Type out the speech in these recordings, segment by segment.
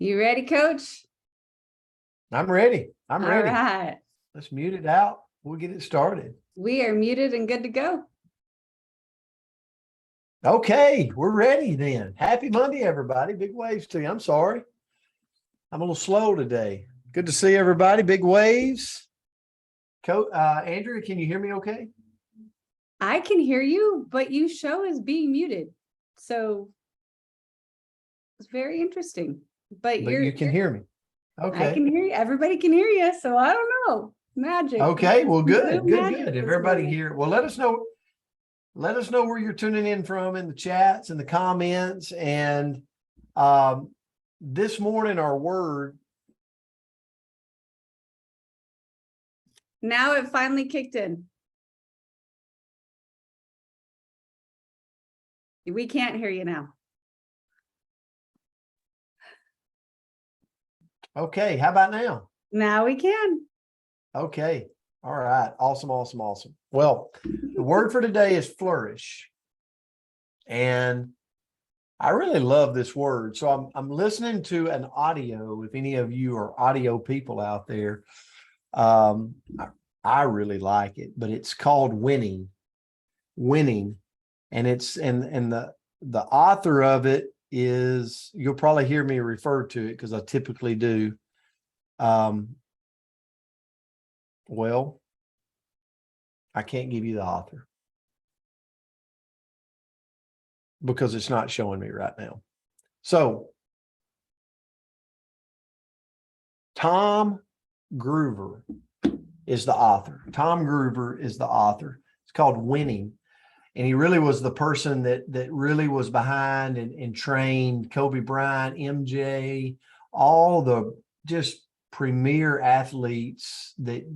You ready, Coach? I'm ready. I'm All ready. right. Let's mute it out. We'll get it started. We are muted and good to go. Okay, we're ready then. Happy Monday, everybody. Big waves to you. I'm sorry. I'm a little slow today. Good to see everybody. Big waves. Andrea, can you hear me okay? I can hear you, but you show as being muted. So it's very interesting. But you can hear me. Okay. I can hear you. Everybody can hear you. So I don't know. Magic. Okay, well, good. Magic If this everybody morning. here, well, let us know where you're tuning in from in the chats and the comments. And this morning, our word. Now it finally kicked in. We can't hear you now. Okay, how about now? Now we can. Okay. All right. Awesome. Well, the word for today is flourish. And I really love this word. So I'm listening to an audio. If any of you are audio people out there, I really like it, but it's called Winning. And it's and the author of it is, you'll probably hear me refer to it because I typically do. Well, I can't give you the author because it's not showing me right now. So Tom Groover is the author. Tom Groover is the author. It's called Winning. And he really was the person that really was behind and trained Kobe Bryant, MJ, all the just premier athletes that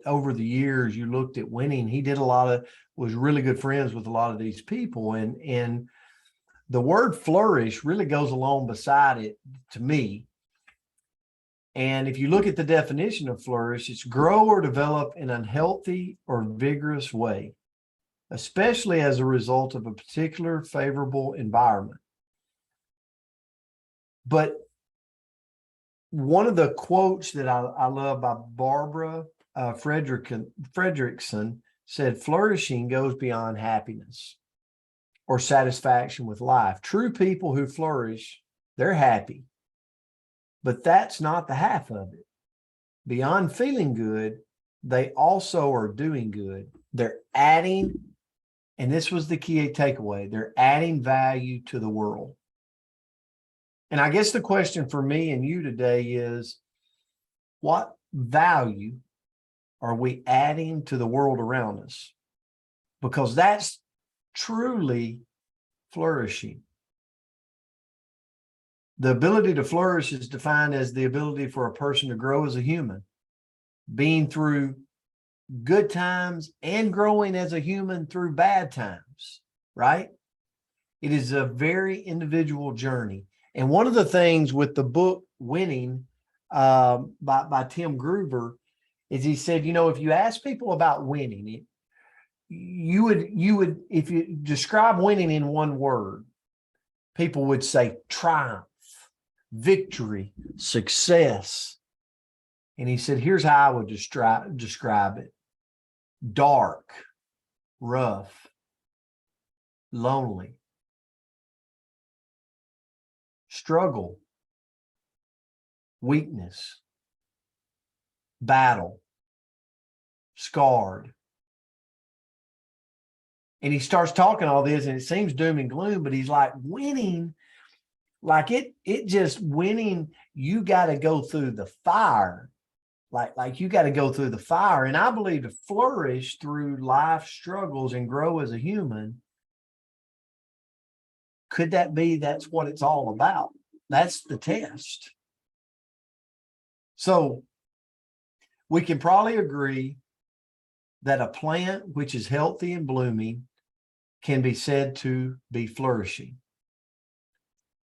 over the years you looked at winning. He did was really good friends with a lot of these people. And the word flourish really goes along beside it to me. And if you look at the definition of flourish, it's grow or develop in an healthy or vigorous way, especially as a result of a particular favorable environment. But one of the quotes that I love by Barbara Fredrickson said, flourishing goes beyond happiness or satisfaction with life. True people who flourish, they're happy, but that's not the half of it. Beyond feeling good, they also are doing good. They're adding, and this was the key takeaway, they're adding value to the world. And I guess the question for me and you today is, what value are we adding to the world around us? Because that's truly flourishing. The ability to flourish is defined as the ability for a person to grow as a human, being through good times and growing as a human through bad times, right? It is a very individual journey. And one of the things with the book Winning by Tim Groover is he said, if you ask people about winning, you would, if you describe winning in one word, people would say triumph, victory, success. And he said, here's how I would describe it: dark, rough, lonely, struggle, weakness, battle, scarred. And he starts talking all this, and it seems doom and gloom, but he's like, winning, like it just winning, you got to go through the fire. Like you got to go through the fire. And I believe to flourish through life struggles and grow as a human, could that be that's what it's all about? That's the test. So we can probably agree that a plant which is healthy and blooming can be said to be flourishing.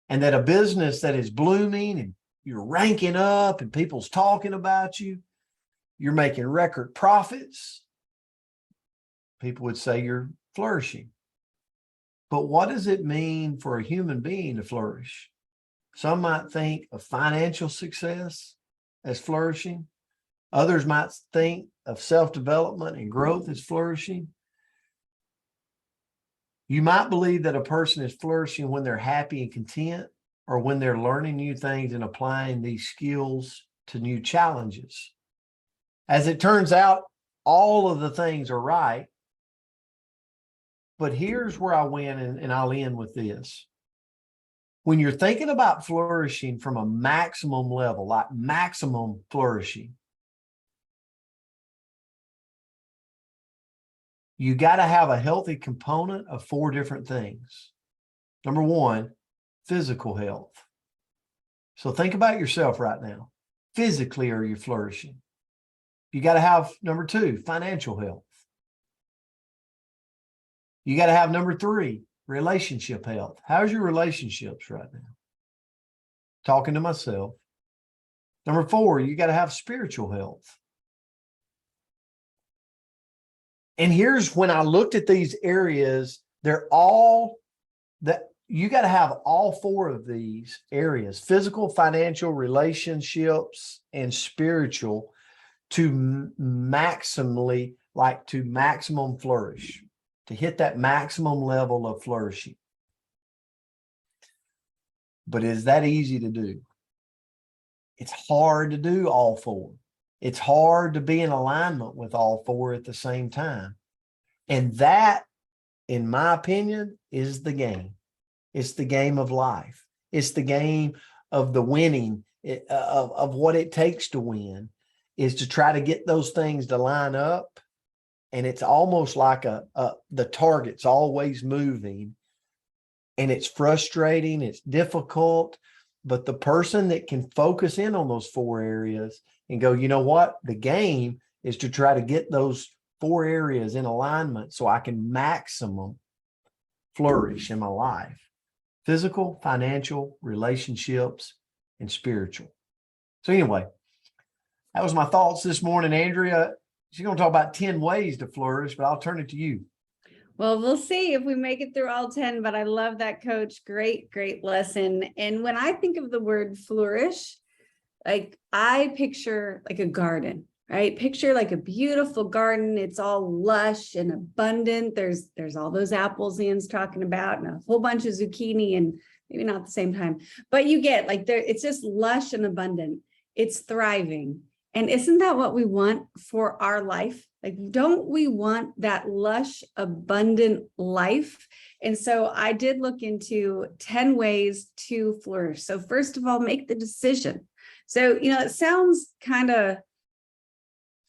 And that a business that is blooming and you're ranking up and people's talking about you, you're making record profits, people would say you're flourishing. But what does it mean for a human being to flourish? Some might think of financial success as flourishing. Others might think of self-development and growth as flourishing. You might believe that a person is flourishing when they're happy and content, or when they're learning new things and applying these skills to new challenges. As it turns out, all of the things are right. But here's where I went, and I'll end with this. When you're thinking about flourishing from a maximum level, like maximum flourishing, you got to have a healthy component of 4 different things. Number 1, physical health. So think about yourself right now. Physically, are you flourishing? You got to have number 2, financial health. You got to have number 3, relationship health. How's your relationships right now? Talking to myself. Number 4, you got to have spiritual health. And here's when I looked at these areas, they're all that you got to have all 4 of these areas: physical, financial, relationships, and spiritual, to maximally, like to maximum flourish, to hit that maximum level of flourishing. But is that easy to do? It's hard to do all 4. It's hard to be in alignment with all 4 at the same time. And that, in my opinion, is the game. It's the game of life. It's the game of the winning, of what it takes to win, is to try to get those things to line up. And it's almost like the target's always moving, and it's frustrating, it's difficult. But the person that can focus in on those 4 areas and go, you know what? The game is to try to get those 4 areas in alignment so I can maximum flourish in my life: physical, financial, relationships, and spiritual. So anyway, that was my thoughts this morning. Andrea, she's going to talk about 10 ways to flourish, but I'll turn it to you. Well, we'll see if we make it through all 10, but I love that, Coach. Great, great lesson. And when I think of the word flourish, like I picture like a garden, right? Picture like a beautiful garden. It's all lush and abundant. There's all those apples Ian's talking about, and a whole bunch of zucchini, and maybe not at the same time, but you get like there, it's just lush and abundant. It's thriving. And isn't that what we want for our life? Like, don't we want that lush, abundant life? And so I did look into 10 ways to flourish. So first of all, make the decision. So, it sounds kind of,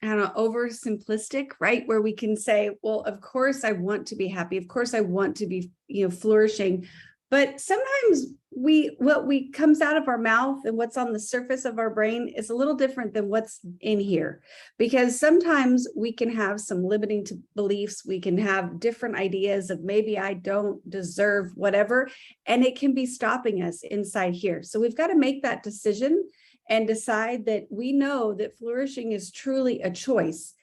I don't know, oversimplistic, right? Where we can say, well, of course I want to be happy. Of course I want to be, flourishing. But sometimes what comes out of our mouth and what's on the surface of our brain is a little different than what's in here, because sometimes we can have some limiting beliefs. We can have different ideas of maybe I don't deserve whatever, and it can be stopping us inside here. So we've got to make that decision and decide that we know that flourishing is truly a choice,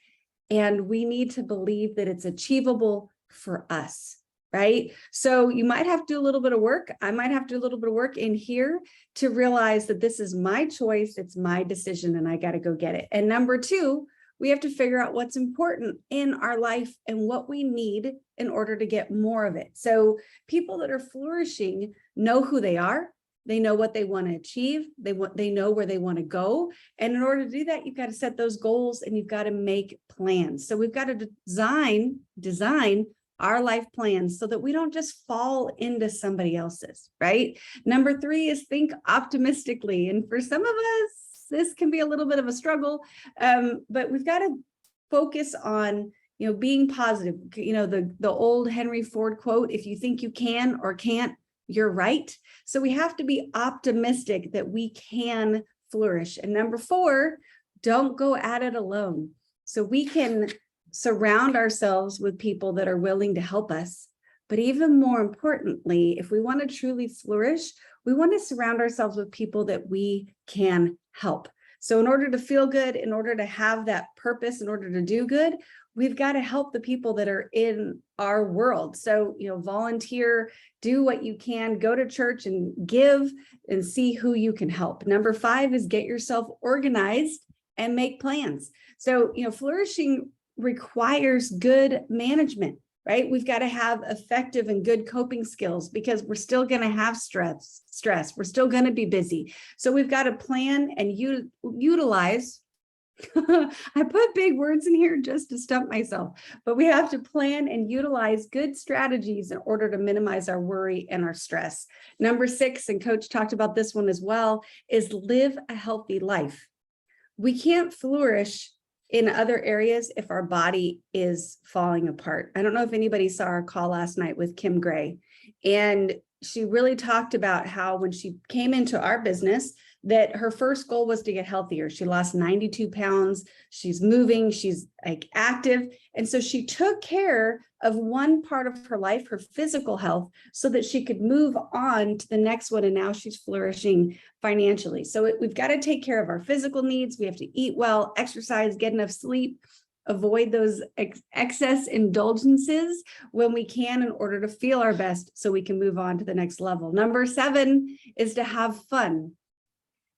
and we need to believe that it's achievable for us. Right? So you might have to do a little bit of work. I might have to do a little bit of work in here to realize that this is my choice. It's my decision, and I got to go get it. And number 2, we have to figure out what's important in our life and what we need in order to get more of it. So people that are flourishing know who they are. They know what they want to achieve. They know where they want to go. And in order to do that, you've got to set those goals, and you've got to make plans. So we've got to design our life plans so that we don't just fall into somebody else's, right? Number 3 is think optimistically. And for some of us, this can be a little bit of a struggle, but we've got to focus on, being positive. The old Henry Ford quote, if you think you can or can't, you're right. So we have to be optimistic that we can flourish. And number 4, don't go at it alone. So we can surround ourselves with people that are willing to help us. But even more importantly, if we want to truly flourish, we want to surround ourselves with people that we can help. So in order to feel good, in order to have that purpose, in order to do good, we've got to help the people that are in our world. So, volunteer, do what you can, go to church and give and see who you can help. Number 5 is get yourself organized and make plans. So, flourishing requires good management, right? We've got to have effective and good coping skills because we're still going to have stress. We're still going to be busy. So we've got to plan and utilize. I put big words in here just to stump myself, but we have to plan and utilize good strategies in order to minimize our worry and our stress. Number 6, and Coach talked about this one as well, is live a healthy life. We can't flourish in other areas if our body is falling apart. I don't know if anybody saw our call last night with Kim Gray, and she really talked about how when she came into our business, that her first goal was to get healthier. She lost 92 pounds. She's moving, she's like active. And so she took care of one part of her life, her physical health, so that she could move on to the next one. And now she's flourishing financially. So we've got to take care of our physical needs. We have to eat well, exercise, get enough sleep, avoid those excess indulgences when we can in order to feel our best so we can move on to the next level. Number 7 is to have fun.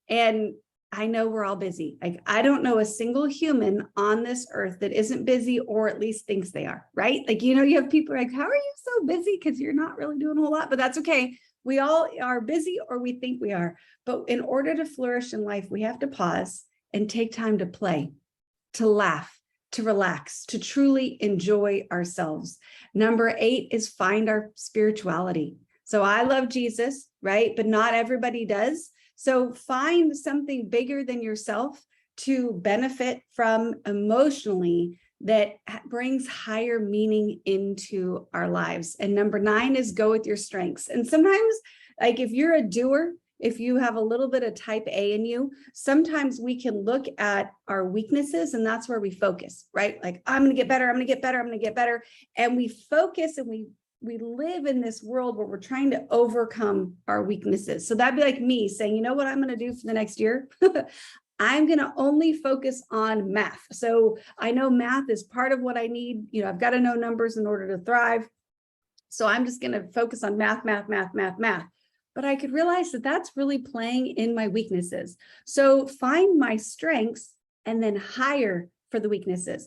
And I know we're all busy. Like, I don't know a single human on this earth that isn't busy or at least thinks they are, right? Like, you have people like, how are you so busy? Because you're not really doing a whole lot, but that's okay. We all are busy, or we think we are. But in order to flourish in life, we have to pause and take time to play, to laugh, to relax, to truly enjoy ourselves. Number 8 is find our spirituality. So I love Jesus, right? But not everybody does. So find something bigger than yourself to benefit from emotionally that brings higher meaning into our lives. And number 9 is go with your strengths. And sometimes, like, if you're a doer, if you have a little bit of type A in you, sometimes we can look at our weaknesses, and that's where we focus, right? Like, I'm going to get better. I'm going to get better. I'm going to get better. And we focus and we live in this world where we're trying to overcome our weaknesses. So that'd be like me saying, you know what I'm going to do for the next year? I'm going to only focus on math. So I know math is part of what I need. I've got to know numbers in order to thrive. So I'm just going to focus on math. But I could realize that that's really playing in my weaknesses. So find my strengths and then hire for the weaknesses.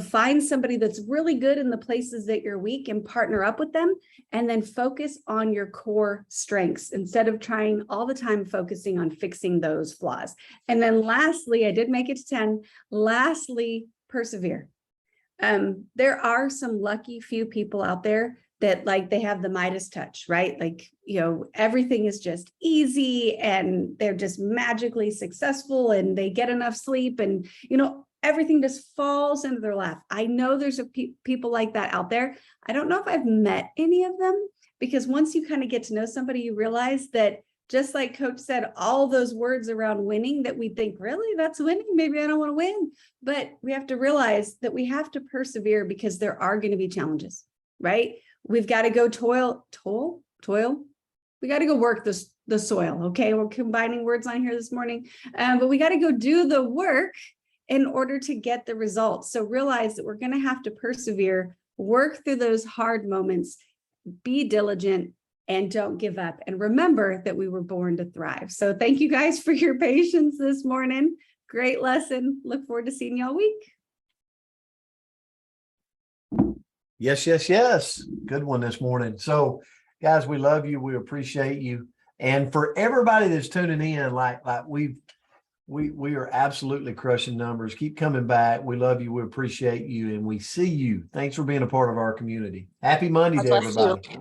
Find somebody that's really good in the places that you're weak and partner up with them, and then focus on your core strengths instead of trying all the time focusing on fixing those flaws. And then lastly, I did make it to 10. Lastly, persevere. There are some lucky few people out there that, like, they have the Midas touch, right? Like, everything is just easy and they're just magically successful and they get enough sleep and, everything just falls into their lap. I know there's people like that out there. I don't know if I've met any of them, because once you kind of get to know somebody, you realize that, just like Coach said, all those words around winning that we think, really, that's winning? Maybe I don't want to win. But we have to realize that we have to persevere because there are going to be challenges, right? We've got to go toil. We got to go work the soil. Okay. We're combining words on here this morning, but we got to go do the work in order to get the results. So realize that we're going to have to persevere, work through those hard moments, be diligent, and don't give up. And remember that we were born to thrive. So thank you guys for your patience this morning. Great lesson. Look forward to seeing you all week. Yes. Good one this morning. So guys, we love you. We appreciate you. And for everybody that's tuning in, like we are absolutely crushing numbers. Keep coming back. We love you. We appreciate you. And we see you. Thanks for being a part of our community. Happy Monday to everybody.